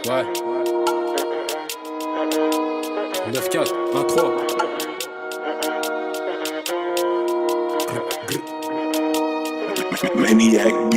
Ouais. 9-4, 1-3. Maniac B.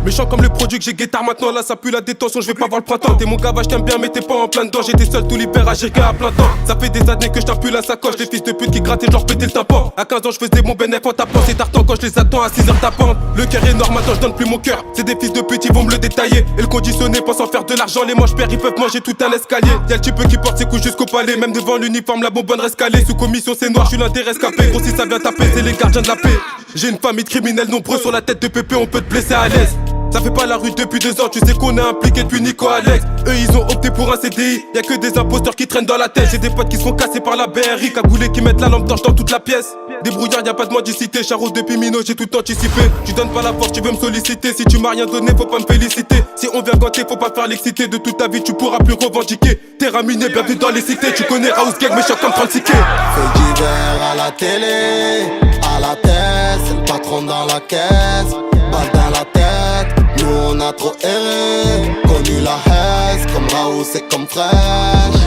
Méchant comme le produit que j'ai guetard maintenant, là ça pue la détention, je vais pas voir le printemps. T'es mon gavage, t'aimes bien mais t'es pas en plein dedans. J'étais seul tout l'hiver à gérer à plein temps. Ça fait des années que je t'impule la sacoche. Les fils de pute qui grattaient genre péter le tympan. À 15 ans je faisais mon bénéf en tapant. C'est tartan quand je les attends à 6h tapant. Le cœur est noir maintenant je donne plus mon cœur. C'est des fils de pute ils vont me le détailler. Et le conditionné pense en faire de l'argent. Les manches pères ils peuvent manger tout un escalier. Y'a le type qui porte ses couches jusqu'au palais. Même devant l'uniforme la bonbonne reste calée. Sous commission c'est noir, je suis l'un des rescapés. Gros si ça vient taper c'est les gardiens de la paix. J'ai une famille de criminels nombreux sur la tête de Pépé. On peut te blesser à l'aise. Ça fait pas la rue depuis 2 ans, tu sais qu'on est impliqué depuis Nico Alex. Eux ils ont opté pour un CDI, y'a que des imposteurs qui traînent dans la tête. J'ai des potes qui se font casser par la BRI, cagoulés qui mettent la lampe torche dans toute la pièce. Débrouillard, y'a pas de mendicité, Charo depuis Minot, j'ai tout anticipé. Tu donnes pas la force, tu veux me solliciter. Si tu m'as rien donné, faut pas me féliciter. Si on vient ganter, faut pas faire l'excité. De toute ta vie, tu pourras plus revendiquer. T'es raminé, bienvenue dans les cités. Tu connais House Gang, méchant comme 36K. Fait divers à la télé, à la tête, c'est le patron dans la caisse. Balle dans la tête, nous on a trop erré. Connu la haise, comme Raoult c'est comme fraîche.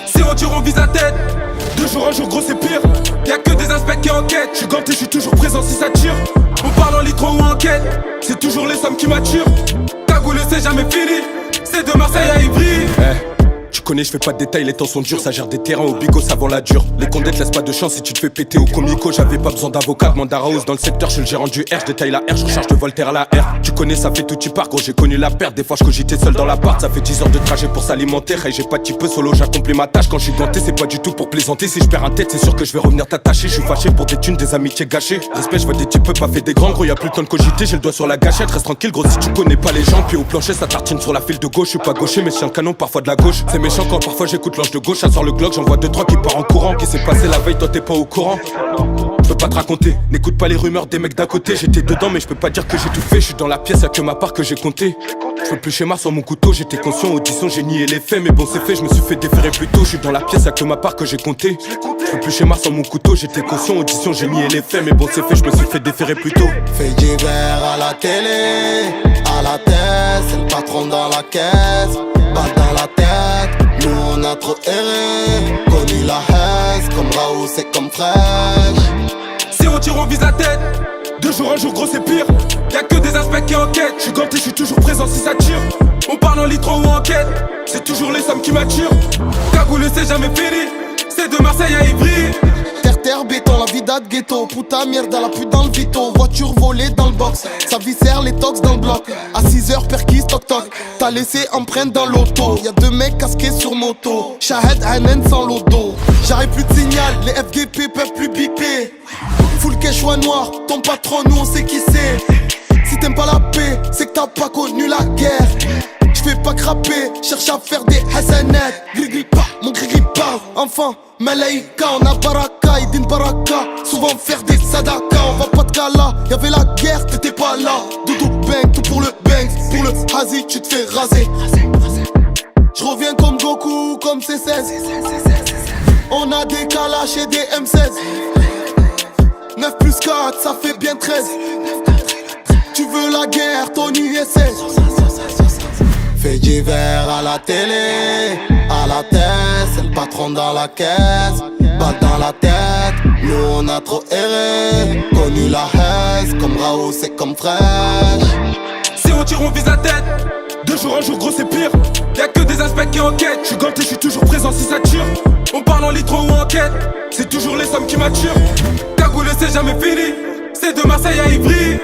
Si on tire on vise la tête, 2 jours en jour gros c'est pire. Y'a que des aspects qui enquêtent. J'suis ganté, j'suis toujours présent si ça tire. On parle en litre ou en quête, c'est toujours les sommes qui m'attirent. Cagoule c'est jamais fini, c'est de Marseille à Ivry. Tu connais, je fais pas de détails, les temps sont durs, ça gère des terrains au bigos avant la dure. Les condettes laissent pas de chance si tu te fais péter au comico. J'avais pas besoin d'avocat, demande à Raoult dans le secteur, je suis le gérant du R, je détaille la R, je recharge de Voltaire à la R. Tu connais, ça fait tout tu pars, gros, j'ai connu la perte. Des fois je cogitais seul dans l'appart, ça fait 10 heures de trajet pour s'alimenter. Hey, j'ai pas de peu solo, j'accomplis ma tâche. Quand je suis ganté, c'est pas du tout pour plaisanter. Si je perds un tête, c'est sûr que je vais revenir t'attacher. Je suis fâché pour des thunes, des amitiés gâchées. Respect, je vois des types pas fait des grands, gros, y'a plus le temps de cogiter, j'ai le doigt sur la gâchette. Reste tranquille, gros, si tu connais pas les gens. Puis au plancher, ça tartine sur la file de gauche. Je suis pas gaucher, mais je tiens le canon parfois de la gauche. C'est méchant quand parfois j'écoute l'ange de gauche, ça sort le Glock, j'en vois 2-3 qui part en courant. Qui s'est passé la veille, toi t'es pas au courant. Je peux pas te raconter, n'écoute pas les rumeurs des mecs d'à côté. J'étais dedans mais je peux pas dire que j'ai tout fait. Je suis dans la pièce, y'a que ma part que j'ai compté. Je veux plus schéma sur mon couteau, j'étais conscient, audition, j'ai nié les faits. Mais bon c'est fait, je me suis fait déférer plus tôt. Je suis dans la pièce, y'a que ma part que j'ai compté. Je veux plus schéma sur mon couteau, j'étais conscient, audition, j'ai nié les faits. Mais bon c'est fait, je me suis fait déférer plus tôt. Fait divers à la télé, à la tête, c'est le patron dans la caisse. Balle dans la tête, nous on a trop erré. Connu la haise, comme Raoult c'est comme fraîche. Si on tire on vise la tête, 2 jours en jour gros c'est pire. Y'a que des aspects qui enquêtent. J'suis ganté, j'suis toujours présent si ça tire. On parle en litre ou en quête, c'est toujours les sommes qui m'attirent. Cagoule c'est jamais fini, c'est de Marseille à Ivry. Terre, béton, la vida de ghetto. Puta mierda, la pute dans le vito. Voiture volée dans le box, sa viscère, les tox dans le bloc. À 6h, perquis, toc toc. T'as laissé empreinte dans l'auto. Y'a 2 mecs casqués sur moto. Shahed, Hanen sans l'auto. J'arrive plus de signal, les FGP peuvent plus biper. Full quechua noir, ton patron, nous on sait qui c'est. Si t'aimes pas la paix, c'est que t'as pas connu la guerre. J'fais pas craper, cherche à faire des hasanat. Grigri pas, mon grigri pas. Enfin, Malaïka, on a baraka, Idin baraka. Souvent faire des sadaka, on va pas de gala. Y'avait la guerre, t'étais pas là. Doudou bang, tout pour le bang. Pour le hazi, tu te fais raser. J'reviens comme Goku, comme C16. On a des Kalash et des M16. 9 plus 4, ça fait bien 13. Tu veux la guerre, ton USS. Fait divers à la télé, à la tête, c'est le patron dans la caisse. Balle dans la tête, nous on a trop erré. Connu la haise, comme Raoult c'est comme fraîche. Si on tire on vise la tête, 2 jours en jour gros c'est pire. Y'a que des aspects qui enquêtent. J'suis ganté, j'suis toujours présent si ça tire. On parle en litre ou en quête, c'est toujours les sommes qui m'attirent. Cagoule c'est jamais fini, c'est de Marseille à Ivry.